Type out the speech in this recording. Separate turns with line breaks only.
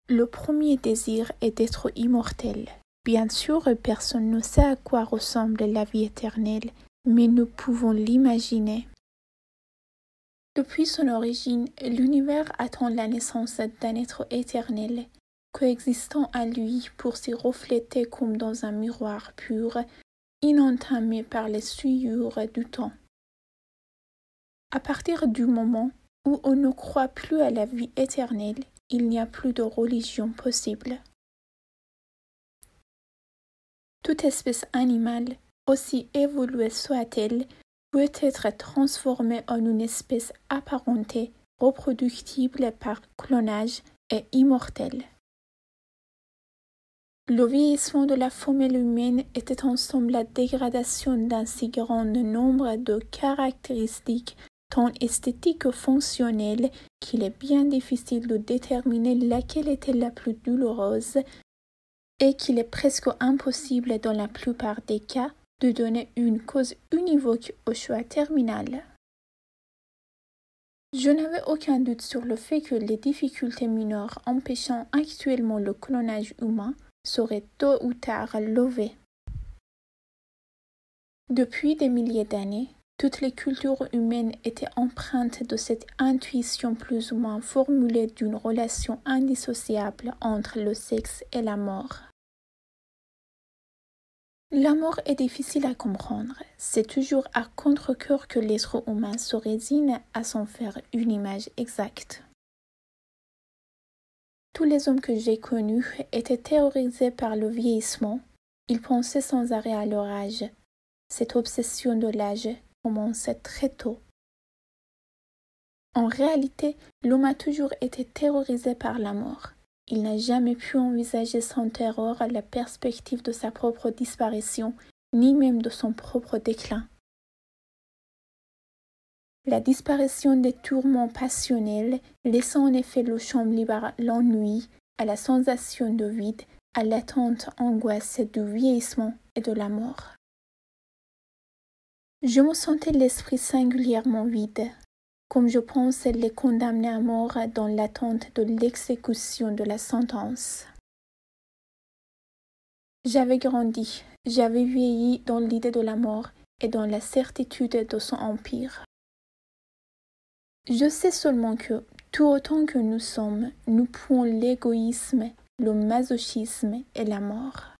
Le premier désir est d'être immortel. Bien sûr, personne ne sait à quoi ressemble la vie éternelle, mais nous pouvons l'imaginer. Depuis son origine, l'univers attend la naissance d'un être éternel, coexistant à lui pour s'y refléter comme dans un miroir pur, inentamé par les souillures du temps. À partir du moment où on ne croit plus à la vie éternelle, il n'y a plus de religion possible. Toute espèce animale, aussi évoluée soit-elle, peut être transformée en une espèce apparentée, reproductible par clonage et immortelle. Le vieillissement de la femelle humaine était en somme la dégradation d'un si grand nombre de caractéristiques tant esthétiques que fonctionnelles qu'il est bien difficile de déterminer laquelle était la plus douloureuse et qu'il est presque impossible dans la plupart des cas de donner une cause univoque au choix terminal. Je n'avais aucun doute sur le fait que les difficultés mineures empêchant actuellement le clonage humain seraient tôt ou tard levées. Depuis des milliers d'années, toutes les cultures humaines étaient empreintes de cette intuition plus ou moins formulée d'une relation indissociable entre le sexe et la mort. La mort est difficile à comprendre. C'est toujours à contre-cœur que l'être humain se résigne à s'en faire une image exacte. Tous les hommes que j'ai connus étaient terrorisés par le vieillissement. Ils pensaient sans arrêt à leur âge. Cette obsession de l'âge commençait très tôt. En réalité, l'homme a toujours été terrorisé par la mort. Il n'a jamais pu envisager sans terreur la perspective de sa propre disparition, ni même de son propre déclin. La disparition des tourments passionnels laissant en effet le champ libre à l'ennui, à la sensation de vide, à l'attente angoisse du vieillissement et de la mort. Je me sentais l'esprit singulièrement vide, comme je pensais les condamnés à mort dans l'attente de l'exécution de la sentence. J'avais grandi, j'avais vieilli dans l'idée de la mort et dans la certitude de son empire. Je sais seulement que, tout autant que nous sommes, nous pouvons l'égoïsme, le masochisme et la mort.